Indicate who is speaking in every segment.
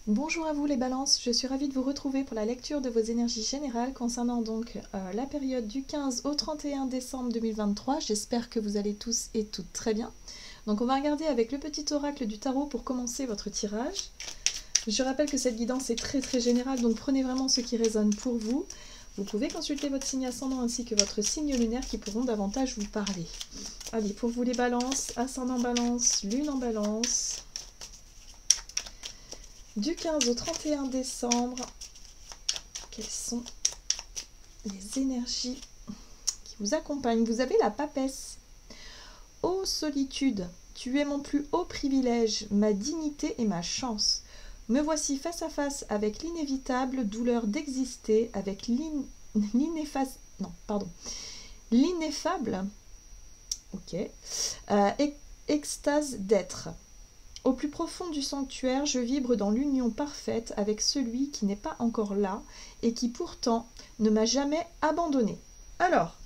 Speaker 1: Bonjour à vous les balances, je suis ravie de vous retrouver pour la lecture de vos énergies générales concernant donc la période du 15 au 31 décembre 2023. J'espère que vous allez tous et toutes très bien. Donc on va regarder avec le petit oracle du tarot pour commencer votre tirage. Je rappelle que cette guidance est très générale, donc prenez vraiment ce qui résonne pour vous. Vous pouvez consulter votre signe ascendant ainsi que votre signe lunaire qui pourront davantage vous parler. Allez, pour vous les balances, ascendant balance, lune en balance. Du 15 au 31 décembre, quelles sont les énergies qui vous accompagnent? Vous avez la papesse. Ô solitude, tu es mon plus haut privilège, ma dignité et ma chance. Me voici face à face avec l'inévitable douleur d'exister, avec l'ineffable extase d'être. Au plus profond du sanctuaire, je vibre dans l'union parfaite avec celui qui n'est pas encore là et qui pourtant ne m'a jamais abandonné. Alors,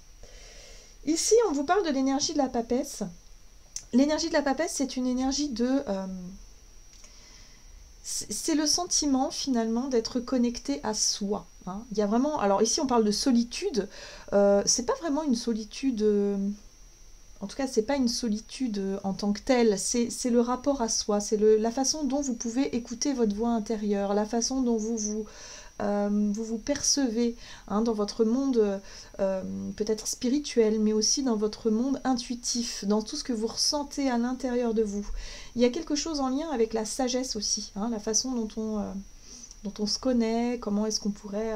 Speaker 1: ici on vous parle de l'énergie de la papesse. L'énergie de la papesse, c'est une énergie de... c'est le sentiment finalement d'être connecté à soi. Hein. Il y a vraiment... Alors ici on parle de solitude. C'est pas vraiment une solitude... En tout cas, c'est pas une solitude en tant que telle, c'est le rapport à soi, c'est la façon dont vous pouvez écouter votre voix intérieure, la façon dont vous percevez hein, dans votre monde peut-être spirituel, mais aussi dans votre monde intuitif, dans tout ce que vous ressentez à l'intérieur de vous. Il y a quelque chose en lien avec la sagesse aussi, hein, la façon dont on se connaît, comment est-ce qu'on pourrait...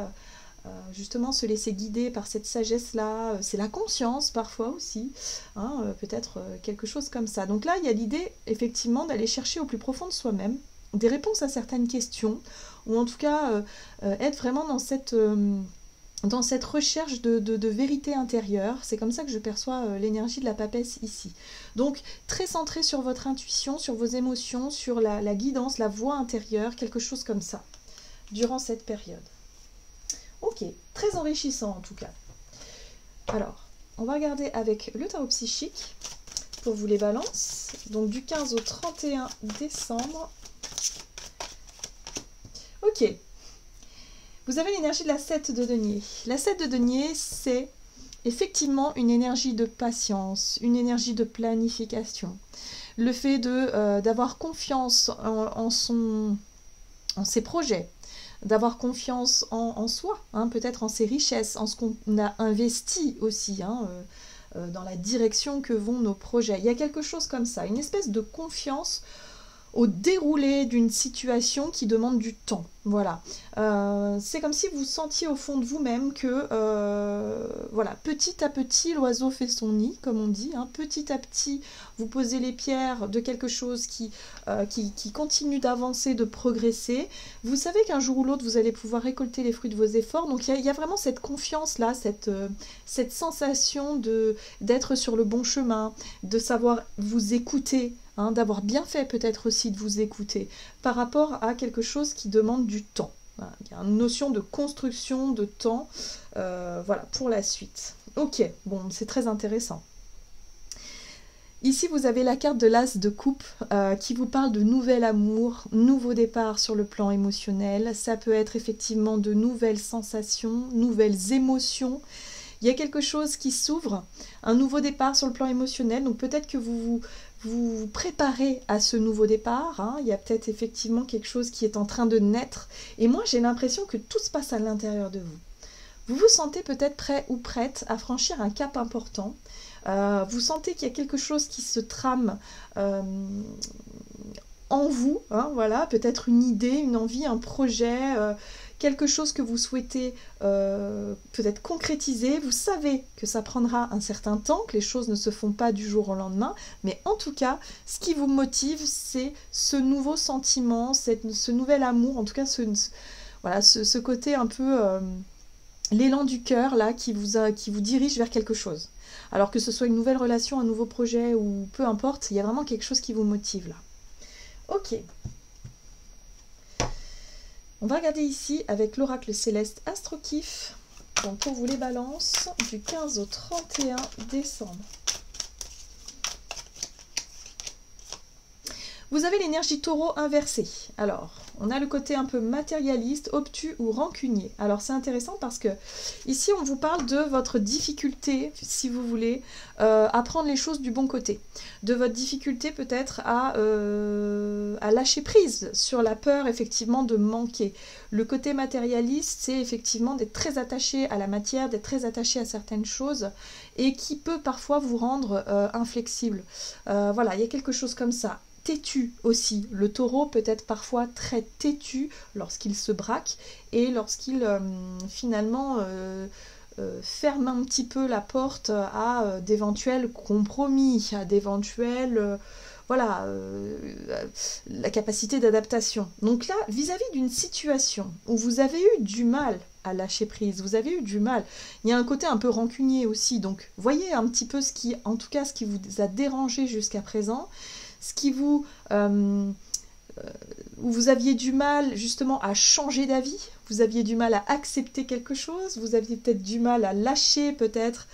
Speaker 1: justement se laisser guider par cette sagesse-là, c'est la conscience parfois aussi, hein, peut-être quelque chose comme ça. Donc là, il y a l'idée effectivement d'aller chercher au plus profond de soi-même des réponses à certaines questions, ou en tout cas être vraiment dans cette recherche de vérité intérieure. C'est comme ça que je perçois l'énergie de la papesse ici. Donc très centré sur votre intuition, sur vos émotions, sur la guidance, la voix intérieure, quelque chose comme ça, durant cette période. Ok, très enrichissant en tout cas. Alors, on va regarder avec le tarot psychique pour vous les balances. Donc du 15 au 31 décembre. Ok. Vous avez l'énergie de la 7 de denier. La 7 de denier, c'est effectivement une énergie de patience, une énergie de planification. Le fait d'avoir confiance en ses projets, d'avoir confiance en soi, hein, peut-être en ses richesses, en ce qu'on a investi aussi, hein, dans la direction que vont nos projets. Il y a quelque chose comme ça, une espèce de confiance au déroulé d'une situation qui demande du temps. Voilà. C'est comme si vous sentiez au fond de vous-même que voilà, petit à petit, l'oiseau fait son nid, comme on dit. Hein. Petit à petit, vous posez les pierres de quelque chose qui continue d'avancer, de progresser. Vous savez qu'un jour ou l'autre, vous allez pouvoir récolter les fruits de vos efforts. Donc il y a vraiment cette confiance-là, cette sensation d'être sur le bon chemin, de savoir vous écouter, hein, d'avoir bien fait peut-être aussi de vous écouter par rapport à quelque chose qui demande du temps. Voilà, il y a une notion de construction de temps voilà, pour la suite. Ok, bon, c'est très intéressant. Ici, vous avez la carte de l'As de coupe qui vous parle de nouvel amour, nouveau départ sur le plan émotionnel. Ça peut être effectivement de nouvelles sensations, nouvelles émotions. Il y a quelque chose qui s'ouvre, un nouveau départ sur le plan émotionnel. Donc peut-être que vous préparez à ce nouveau départ. Hein. Il y a peut-être effectivement quelque chose qui est en train de naître. Et moi, j'ai l'impression que tout se passe à l'intérieur de vous. Vous vous sentez peut-être prêt ou prête à franchir un cap important. Vous sentez qu'il y a quelque chose qui se trame en vous. Hein, voilà, peut-être une idée, une envie, un projet... quelque chose que vous souhaitez peut-être concrétiser. Vous savez que ça prendra un certain temps, que les choses ne se font pas du jour au lendemain, mais en tout cas, ce qui vous motive, c'est ce nouveau sentiment, ce nouvel amour, en tout cas voilà, ce côté un peu l'élan du cœur là qui vous dirige vers quelque chose. Alors que ce soit une nouvelle relation, un nouveau projet ou peu importe, il y a vraiment quelque chose qui vous motive là. Ok. On va regarder ici avec l'oracle céleste Astrokif, donc pour vous les balances, du 15 au 31 décembre. Vous avez l'énergie taureau inversée. Alors, on a le côté un peu matérialiste, obtus ou rancunier. Alors, c'est intéressant parce que ici, on vous parle de votre difficulté, si vous voulez, à prendre les choses du bon côté. De votre difficulté peut-être à lâcher prise sur la peur, effectivement, de manquer. Le côté matérialiste, c'est effectivement d'être très attaché à la matière, d'être très attaché à certaines choses et qui peut parfois vous rendre inflexible. Voilà, il y a quelque chose comme ça. Têtu aussi. Le taureau peut être parfois très têtu lorsqu'il se braque et lorsqu'il finalement ferme un petit peu la porte à d'éventuels compromis, à d'éventuels voilà, la capacité d'adaptation. Donc là, vis-à-vis d'une situation où vous avez eu du mal à lâcher prise, vous avez eu du mal, il y a un côté un peu rancunier aussi, donc voyez un petit peu ce qui, en tout cas, ce qui vous a dérangé jusqu'à présent, ce qui vous... où vous aviez du mal justement à changer d'avis, vous aviez du mal à accepter quelque chose, vous aviez peut-être du mal à lâcher peut-être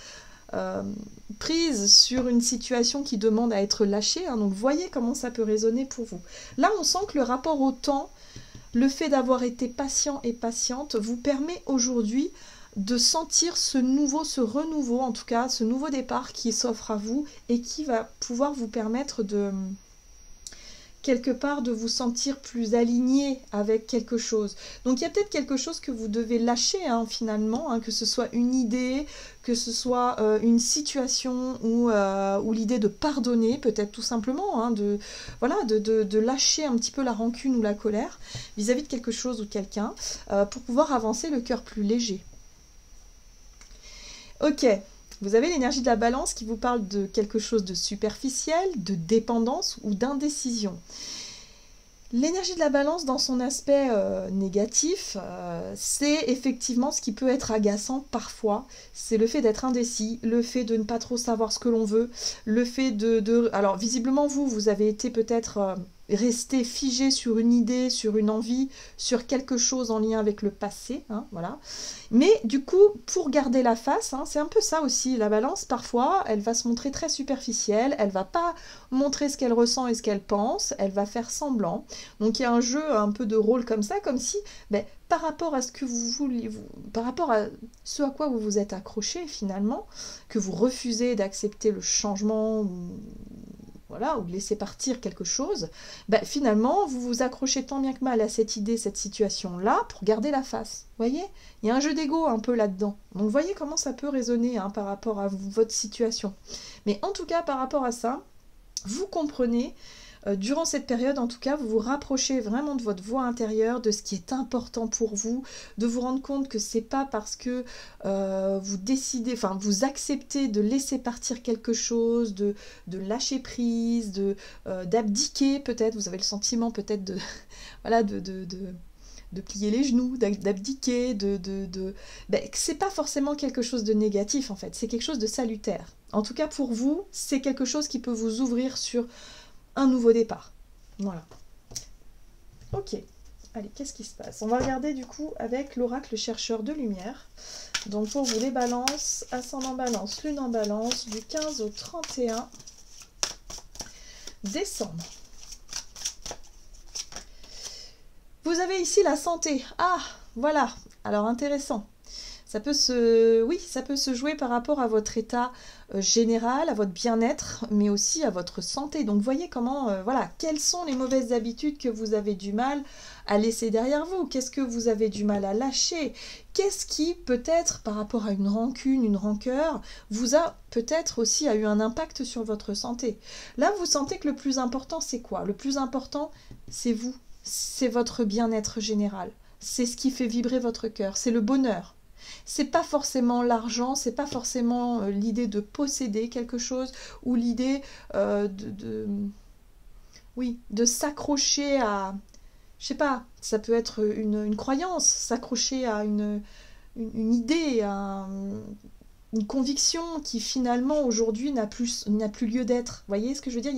Speaker 1: prise sur une situation qui demande à être lâchée, hein, donc voyez comment ça peut résonner pour vous. Là on sent que le rapport au temps, le fait d'avoir été patient et patiente vous permet aujourd'hui de sentir ce renouveau en tout cas, ce nouveau départ qui s'offre à vous et qui va pouvoir vous permettre de quelque part de vous sentir plus aligné avec quelque chose. Donc il y a peut-être quelque chose que vous devez lâcher hein, finalement, hein, que ce soit une idée, que ce soit une situation ou l'idée de pardonner, peut-être tout simplement, hein, de lâcher un petit peu la rancune ou la colère vis-à-vis de quelque chose ou de quelqu'un pour pouvoir avancer le cœur plus léger. Ok. Vous avez l'énergie de la balance qui vous parle de quelque chose de superficiel, de dépendance ou d'indécision. L'énergie de la balance dans son aspect négatif, c'est effectivement ce qui peut être agaçant parfois. C'est le fait d'être indécis, le fait de ne pas trop savoir ce que l'on veut, le fait Alors visiblement vous avez été peut-être... rester figé sur une idée, sur une envie, sur quelque chose en lien avec le passé, hein, voilà. Mais du coup, pour garder la face, hein, c'est un peu ça aussi, la balance, parfois, elle va se montrer très superficielle, elle va pas montrer ce qu'elle ressent et ce qu'elle pense, elle va faire semblant. Donc il y a un jeu un peu de rôle comme ça, comme si, par rapport à ce que vous voulez, par rapport à ce à quoi vous vous êtes accroché finalement, que vous refusez d'accepter le changement voilà, ou de laisser partir quelque chose, finalement, vous vous accrochez tant bien que mal à cette idée, cette situation-là, pour garder la face. Vous voyez, il y a un jeu d'ego un peu là-dedans. Donc, voyez comment ça peut résonner hein, par rapport à votre situation. Mais en tout cas, par rapport à ça, vous comprenez, durant cette période, en tout cas, vous vous rapprochez vraiment de votre voix intérieure, de ce qui est important pour vous, de vous rendre compte que c'est pas parce que vous décidez, enfin, vous acceptez de laisser partir quelque chose, de lâcher prise, d'abdiquer peut-être, vous avez le sentiment peut-être de, voilà, de plier les genoux, d'abdiquer, c'est pas forcément quelque chose de négatif en fait, c'est quelque chose de salutaire. En tout cas pour vous, c'est quelque chose qui peut vous ouvrir sur un nouveau départ. Voilà. Ok. Allez, qu'est-ce qui se passe? On va regarder du coup avec l'oracle chercheur de lumière. Donc pour vous les balances, ascendant balance, lune en balance, du 15 au 31 décembre. Vous avez ici la santé. Ah, voilà. Alors intéressant. Ça peut se jouer par rapport à votre état général, à votre bien-être, mais aussi à votre santé. Donc voyez comment, voilà, quelles sont les mauvaises habitudes que vous avez du mal à laisser derrière vous? Qu'est-ce que vous avez du mal à lâcher? Qu'est-ce qui, peut-être, par rapport à une rancune, une rancœur, vous a peut-être aussi eu un impact sur votre santé? Là, vous sentez que le plus important, c'est quoi? Le plus important, c'est vous. C'est votre bien-être général. C'est ce qui fait vibrer votre cœur. C'est le bonheur. C'est pas forcément l'argent, c'est pas forcément l'idée de posséder quelque chose ou l'idée de s'accrocher à, je sais pas, ça peut être une croyance, s'accrocher à une idée, à une conviction qui finalement aujourd'hui n'a plus lieu d'être. Vous voyez ce que je veux dire?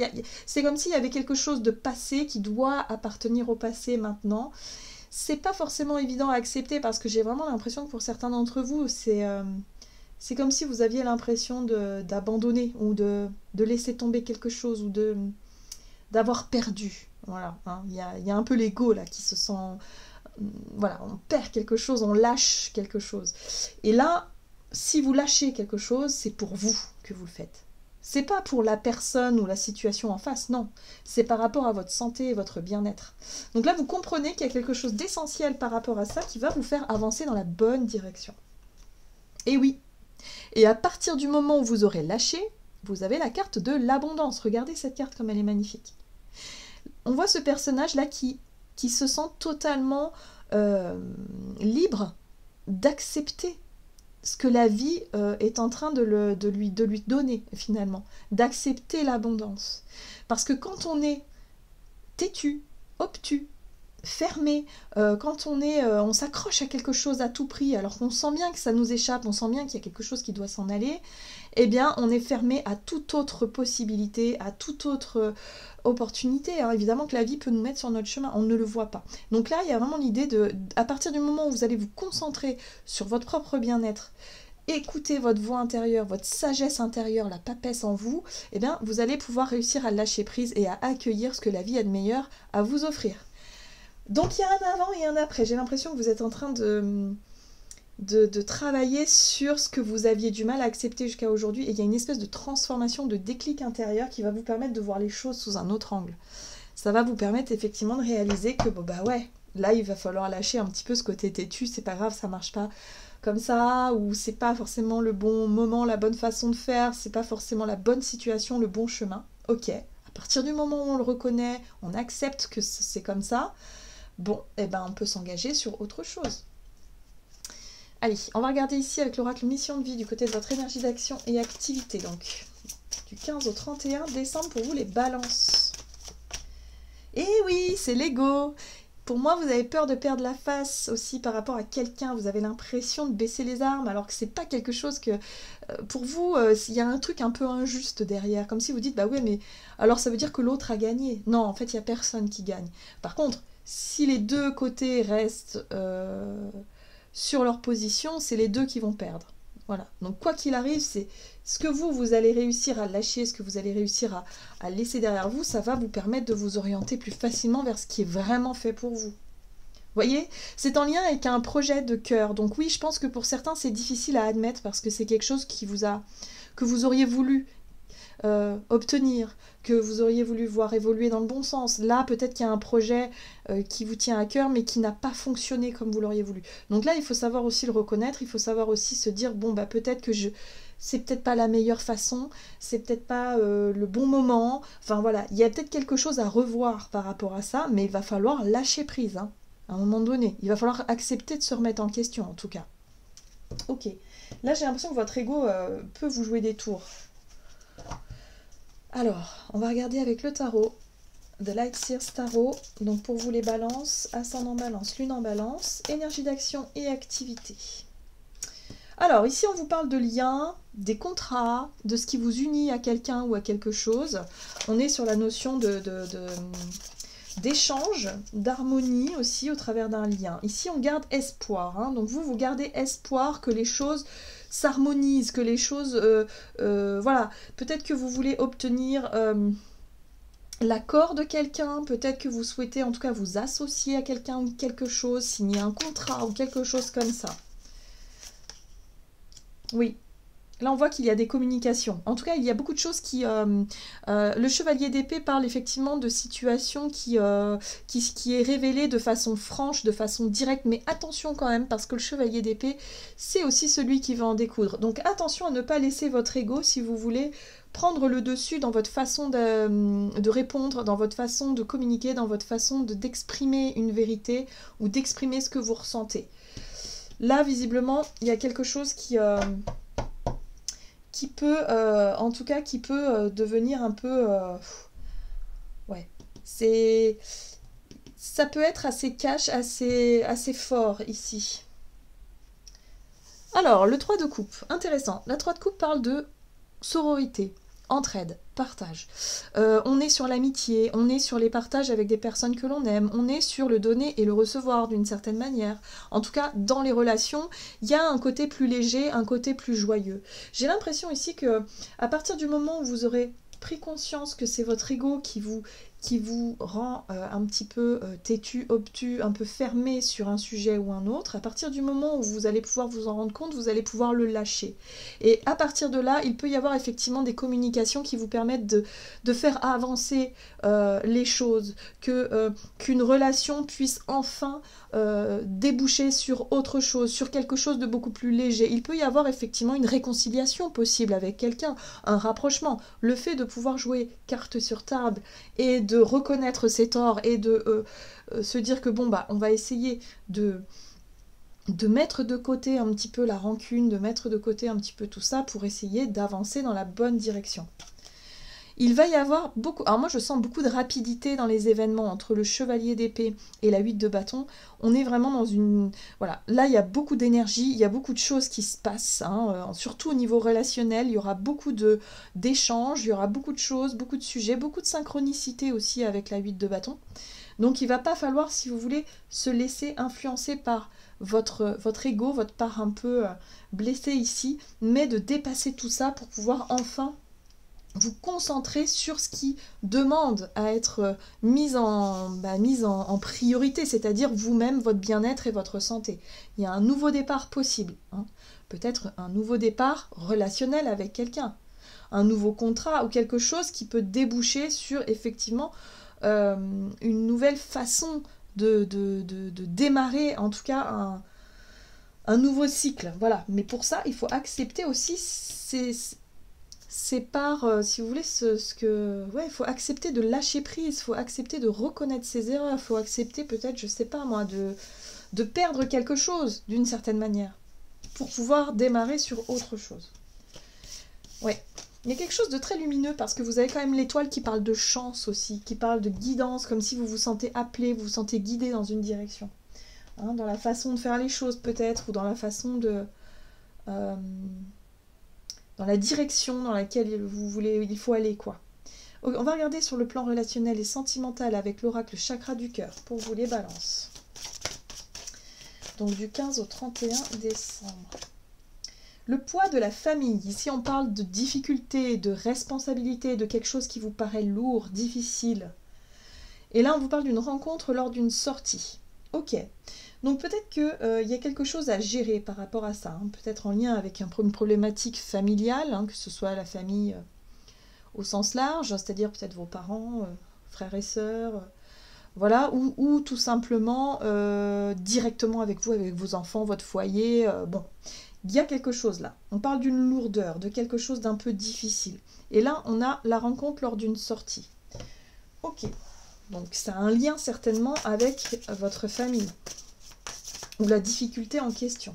Speaker 1: C'est comme s'il y avait quelque chose de passé qui doit appartenir au passé maintenant. C'est pas forcément évident à accepter parce que j'ai vraiment l'impression que pour certains d'entre vous, c'est comme si vous aviez l'impression d'abandonner ou de laisser tomber quelque chose ou d'avoir perdu. Voilà, hein. Il y a un peu l'ego là qui se sent... Voilà, on perd quelque chose, on lâche quelque chose. Et là, si vous lâchez quelque chose, c'est pour vous que vous le faites. C'est pas pour la personne ou la situation en face, non. C'est par rapport à votre santé et votre bien-être. Donc là, vous comprenez qu'il y a quelque chose d'essentiel par rapport à ça qui va vous faire avancer dans la bonne direction. Et oui. Et à partir du moment où vous aurez lâché, vous avez la carte de l'abondance. Regardez cette carte comme elle est magnifique. On voit ce personnage-là qui se sent totalement libre d'accepter ce que la vie est en train de lui donner, finalement. D'accepter l'abondance. Parce que quand on est têtu, obtus, fermé, quand on s'accroche à quelque chose à tout prix, alors qu'on sent bien que ça nous échappe, on sent bien qu'il y a quelque chose qui doit s'en aller, eh bien on est fermé à toute autre possibilité, à toute autre opportunité. Alors évidemment que la vie peut nous mettre sur notre chemin, on ne le voit pas. Donc là, il y a vraiment l'idée à partir du moment où vous allez vous concentrer sur votre propre bien-être, écoutez votre voix intérieure, votre sagesse intérieure, la papesse en vous, eh bien vous allez pouvoir réussir à lâcher prise et à accueillir ce que la vie a de meilleur à vous offrir. Donc il y a un avant et un après. J'ai l'impression que vous êtes en train de travailler sur ce que vous aviez du mal à accepter jusqu'à aujourd'hui. Et il y a une espèce de transformation, de déclic intérieur qui va vous permettre de voir les choses sous un autre angle. Ça va vous permettre effectivement de réaliser que, bon bah ouais, là il va falloir lâcher un petit peu ce côté têtu, c'est pas grave, ça marche pas comme ça, ou c'est pas forcément le bon moment, la bonne façon de faire, c'est pas forcément la bonne situation, le bon chemin. Ok, à partir du moment où on le reconnaît, on accepte que c'est comme ça, bon, eh ben on peut s'engager sur autre chose. Allez, on va regarder ici avec l'oracle mission de vie du côté de votre énergie d'action et activité. Donc, du 15 au 31 décembre pour vous les balances. Et oui, c'est l'ego. Pour moi, vous avez peur de perdre la face aussi par rapport à quelqu'un. Vous avez l'impression de baisser les armes alors que c'est pas quelque chose que... pour vous, il y a un truc un peu injuste derrière. Comme si vous dites, bah ouais, mais alors ça veut dire que l'autre a gagné. Non, en fait, il n'y a personne qui gagne. Par contre, si les deux côtés restent sur leur position, c'est les deux qui vont perdre. Voilà. Donc quoi qu'il arrive, c'est ce que vous allez réussir à lâcher, ce que vous allez réussir à laisser derrière vous, ça va vous permettre de vous orienter plus facilement vers ce qui est vraiment fait pour vous. Voyez, c'est en lien avec un projet de cœur. Donc oui, je pense que pour certains, c'est difficile à admettre parce que c'est quelque chose que vous auriez voulu obtenir, que vous auriez voulu voir évoluer dans le bon sens. Là, peut-être qu'il y a un projet qui vous tient à cœur, mais qui n'a pas fonctionné comme vous l'auriez voulu. Donc là, il faut savoir aussi le reconnaître, il faut savoir aussi se dire, bon, bah peut-être que c'est peut-être pas la meilleure façon, c'est peut-être pas le bon moment. Enfin voilà, il y a peut-être quelque chose à revoir par rapport à ça, mais il va falloir lâcher prise, hein, à un moment donné. Il va falloir accepter de se remettre en question, en tout cas. Ok, là j'ai l'impression que votre ego peut vous jouer des tours. Alors, on va regarder avec le tarot, The Light Seers Tarot. Donc pour vous les balances, ascendant balance, lune en balance, énergie d'action et activité. Alors ici on vous parle de liens, des contrats, de ce qui vous unit à quelqu'un ou à quelque chose. On est sur la notion d'échange, d'harmonie aussi au travers d'un lien. Ici on garde espoir, hein. Donc vous gardez espoir que les choses s'harmonisent, que les choses... voilà, peut-être que vous voulez obtenir l'accord de quelqu'un, peut-être que vous souhaitez en tout cas vous associer à quelqu'un ou quelque chose, signer un contrat ou quelque chose comme ça. Oui. Là, on voit qu'il y a des communications. En tout cas, il y a beaucoup de choses qui... le chevalier d'épée parle effectivement de situations qui est révélée de façon franche, de façon directe. Mais attention quand même, parce que le chevalier d'épée, c'est aussi celui qui va en découdre. Donc attention à ne pas laisser votre ego, si vous voulez, prendre le dessus dans votre façon de répondre, dans votre façon de communiquer, dans votre façon d'exprimer une vérité ou d'exprimer ce que vous ressentez. Là, visiblement, il y a quelque chose qui peut, en tout cas, qui peut devenir un peu... ouais, ça peut être assez cash, assez fort ici. Alors, le 3 de coupe, intéressant. La 3 de coupe parle de sororité, entraide, partage. On est sur l'amitié, on est sur les partages avec des personnes que l'on aime, on est sur le donner et le recevoir d'une certaine manière. En tout cas, dans les relations, il y a un côté plus léger, un côté plus joyeux. J'ai l'impression ici que à partir du moment où vous aurez pris conscience que c'est votre ego qui qui vous rend un petit peu têtu, obtus, un peu fermé sur un sujet ou un autre, à partir du moment où vous allez pouvoir vous en rendre compte, vous allez pouvoir le lâcher. Et à partir de là, il peut y avoir effectivement des communications qui vous permettent de faire avancer les choses, qu'une relation puisse enfin déboucher sur autre chose, sur quelque chose de beaucoup plus léger. Il peut y avoir effectivement une réconciliation possible avec quelqu'un, un rapprochement. Le fait de pouvoir jouer carte sur table et de reconnaître ses torts et de se dire que bon bah on va essayer de mettre de côté un petit peu la rancune, de mettre de côté un petit peu tout ça pour essayer d'avancer dans la bonne direction. Il va y avoir beaucoup... Alors moi je sens beaucoup de rapidité dans les événements entre le chevalier d'épée et la 8 de bâton. On est vraiment dans une... Voilà, là il y a beaucoup d'énergie, il y a beaucoup de choses qui se passent, hein, surtout au niveau relationnel, il y aura beaucoup d'échanges, il y aura beaucoup de choses, beaucoup de sujets, beaucoup de synchronicité aussi avec la 8 de bâton. Donc il ne va pas falloir, si vous voulez, se laisser influencer par votre ego, votre part un peu blessée ici, mais de dépasser tout ça pour pouvoir enfin vous concentrer sur ce qui demande à être mis en priorité, c'est-à-dire vous-même, votre bien-être et votre santé. Il y a un nouveau départ possible, hein. Peut-être un nouveau départ relationnel avec quelqu'un, un nouveau contrat ou quelque chose qui peut déboucher sur effectivement une nouvelle façon de démarrer, en tout cas un nouveau cycle. Voilà. Mais pour ça, il faut accepter aussi ces parts, si vous voulez, il faut accepter de lâcher prise, il faut accepter de reconnaître ses erreurs, il faut accepter peut-être, je sais pas moi, de perdre quelque chose d'une certaine manière pour pouvoir démarrer sur autre chose. Ouais. Il y a quelque chose de très lumineux parce que vous avez quand même l'étoile qui parle de chance aussi, qui parle de guidance, comme si vous vous sentez appelé, vous vous sentez guidé dans une direction. Hein, dans la façon de faire les choses peut-être, ou dans la façon de... dans la direction dans laquelle il faut aller, quoi. On va regarder sur le plan relationnel et sentimental avec l'oracle chakra du cœur pour vous les balances. Donc du 15 au 31 décembre. Le poids de la famille. Ici, on parle de difficulté, de responsabilité, de quelque chose qui vous paraît lourd, difficile. Et là, on vous parle d'une rencontre lors d'une sortie. Ok. Donc peut-être qu'il y a quelque chose à gérer par rapport à ça. Hein. Peut-être en lien avec une problématique familiale, hein, que ce soit la famille au sens large, c'est-à-dire peut-être vos parents, frères et sœurs, voilà, ou tout simplement directement avec vous, avec vos enfants, votre foyer. Bon. Il y a quelque chose là. On parle d'une lourdeur, de quelque chose d'un peu difficile. Et là, on a la rencontre lors d'une sortie. Ok. Donc, ça a un lien certainement avec votre famille. Ou la difficulté en question.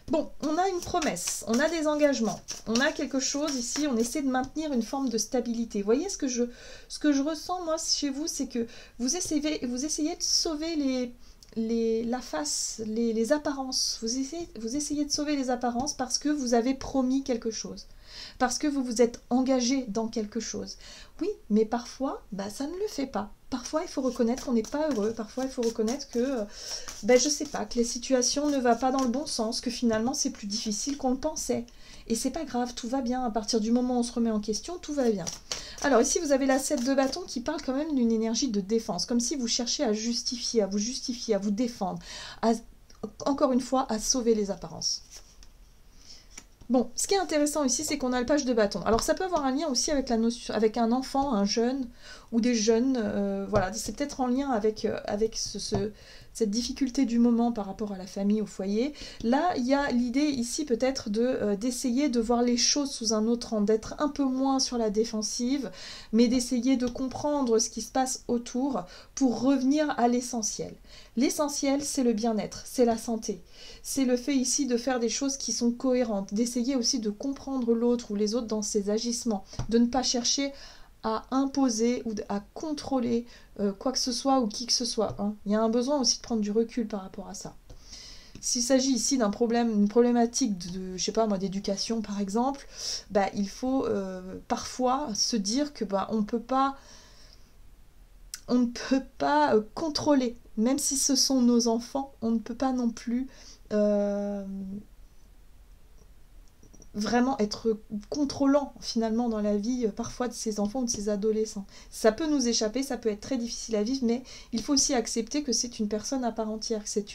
Speaker 1: Bon, on a une promesse, on a des engagements. On a quelque chose ici, on essaie de maintenir une forme de stabilité. Vous voyez ce que je ressens, moi, chez vous, c'est que vous essayez de sauver la face, les apparences. Vous essayez de sauver les apparences parce que vous avez promis quelque chose. Parce que vous vous êtes engagé dans quelque chose. Oui, mais parfois, ça ne le fait pas. Parfois, il faut reconnaître qu'on n'est pas heureux. Parfois, il faut reconnaître que, je sais pas, que les situations ne vont pas dans le bon sens, que finalement, c'est plus difficile qu'on le pensait. Et c'est pas grave, tout va bien. À partir du moment où on se remet en question, tout va bien. Alors ici, vous avez la 7 de bâton qui parle quand même d'une énergie de défense, comme si vous cherchez à justifier, à vous défendre, encore une fois, à sauver les apparences. Bon, ce qui est intéressant ici, c'est qu'on a le page de bâton. Alors ça peut avoir un lien aussi avec la notion, avec un enfant, un jeune, ou des jeunes, voilà, c'est peut-être en lien avec cette difficulté du moment par rapport à la famille, au foyer. Là, il y a l'idée ici peut-être d'essayer de voir les choses sous un autre angle, d'être un peu moins sur la défensive, mais d'essayer de comprendre ce qui se passe autour pour revenir à l'essentiel. L'essentiel, c'est le bien-être, c'est la santé. C'est le fait ici de faire des choses qui sont cohérentes, d'essayer aussi de comprendre l'autre ou les autres dans ses agissements, de ne pas chercher à imposer ou à contrôler quoi que ce soit ou qui que ce soit. Hein. Il y a un besoin aussi de prendre du recul par rapport à ça. S'il s'agit ici d'un problème, une problématique je sais pas moi, d'éducation par exemple, il faut parfois se dire que on ne peut pas contrôler, même si ce sont nos enfants, on ne peut pas non plus vraiment être contrôlant finalement dans la vie parfois de ses enfants ou de ses adolescents. Ça peut nous échapper, ça peut être très difficile à vivre, mais il faut aussi accepter que c'est une personne à part entière, que c'est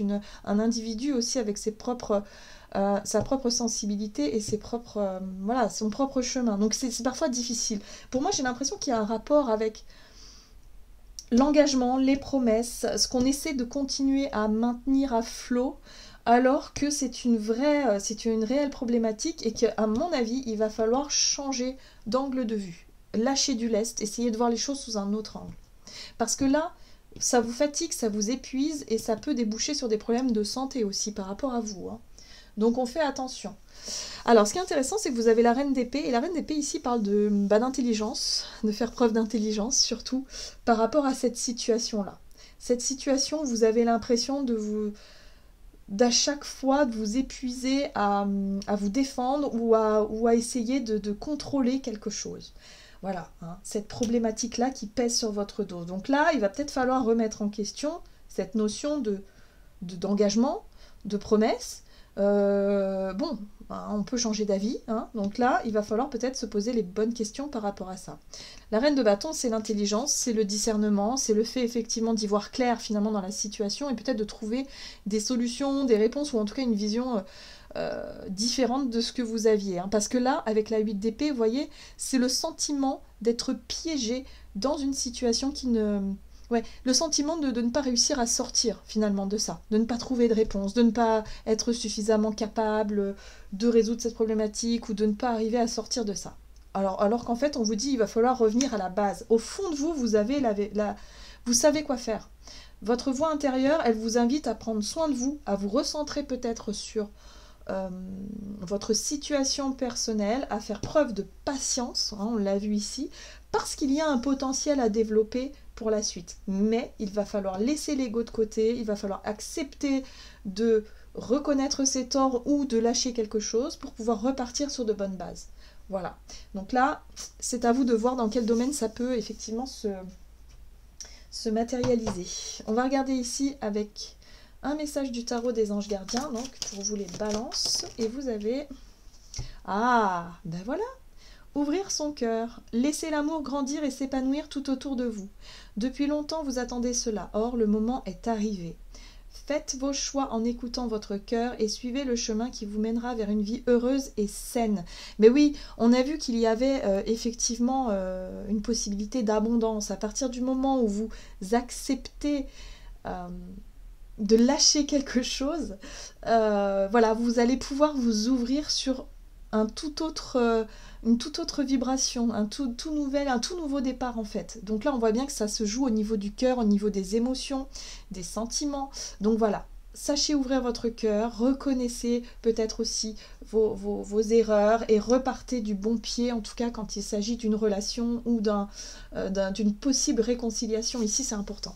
Speaker 1: un individu aussi avec sa propre sensibilité et voilà, son propre chemin. Donc c'est parfois difficile. Pour moi, j'ai l'impression qu'il y a un rapport avec l'engagement, les promesses, ce qu'on essaie de continuer à maintenir à flot, alors que c'est une réelle problématique et qu'à mon avis, il va falloir changer d'angle de vue, lâcher du lest, essayer de voir les choses sous un autre angle. Parce que là, ça vous fatigue, ça vous épuise et ça peut déboucher sur des problèmes de santé aussi par rapport à vous. Donc on fait attention. Alors ce qui est intéressant, c'est que vous avez la reine d'épée, et la reine d'épée ici parle d'intelligence, de faire preuve d'intelligence surtout par rapport à cette situation-là. Cette situation, vous avez l'impression d'à chaque fois de vous épuiser à vous défendre ou à essayer de contrôler quelque chose. Voilà, cette problématique-là qui pèse sur votre dos. Donc là, il va peut-être falloir remettre en question cette notion d'engagement, de promesse. On peut changer d'avis, donc là, il va falloir peut-être se poser les bonnes questions par rapport à ça. La reine de bâton, c'est l'intelligence, c'est le discernement, c'est le fait effectivement d'y voir clair finalement dans la situation et peut-être de trouver des solutions, des réponses ou en tout cas une vision différente de ce que vous aviez. Parce que là, avec la 8 d'épée, vous voyez, c'est le sentiment d'être piégé dans une situation qui ne... le sentiment de ne pas réussir à sortir finalement de ça, de ne pas trouver de réponse, de ne pas être suffisamment capable de résoudre cette problématique ou de ne pas arriver à sortir de ça. Alors qu'en fait, on vous dit il va falloir revenir à la base. Au fond de vous, vous avez vous savez quoi faire. Votre voix intérieure, elle vous invite à prendre soin de vous, à vous recentrer peut-être sur votre situation personnelle, à faire preuve de patience, on l'a vu ici, parce qu'il y a un potentiel à développer pour la suite. Mais il va falloir laisser l'ego de côté, il va falloir accepter de reconnaître ses torts ou de lâcher quelque chose pour pouvoir repartir sur de bonnes bases. Voilà. Donc là, c'est à vous de voir dans quel domaine ça peut effectivement se matérialiser. On va regarder ici avec un message du tarot des anges gardiens, donc pour vous les balances. Et vous avez... Ah, ben voilà! Ouvrir son cœur, laisser l'amour grandir et s'épanouir tout autour de vous. Depuis longtemps, vous attendez cela. Or, le moment est arrivé. Faites vos choix en écoutant votre cœur et suivez le chemin qui vous mènera vers une vie heureuse et saine. Mais oui, on a vu qu'il y avait effectivement une possibilité d'abondance. À partir du moment où vous acceptez de lâcher quelque chose, voilà, vous allez pouvoir vous ouvrir sur une toute autre vibration, un tout nouveau départ en fait. Donc là, on voit bien que ça se joue au niveau du cœur, au niveau des émotions, des sentiments. Donc voilà, sachez ouvrir votre cœur, reconnaissez peut-être aussi vos erreurs et repartez du bon pied, en tout cas quand il s'agit d'une relation ou d'une possible réconciliation. Ici, c'est important.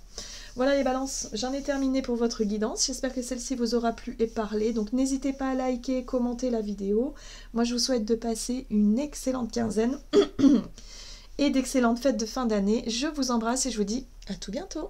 Speaker 1: Voilà les balances, j'en ai terminé pour votre guidance. J'espère que celle-ci vous aura plu et parlé. Donc n'hésitez pas à liker, commenter la vidéo. Moi je vous souhaite de passer une excellente quinzaine et d'excellentes fêtes de fin d'année. Je vous embrasse et je vous dis à tout bientôt.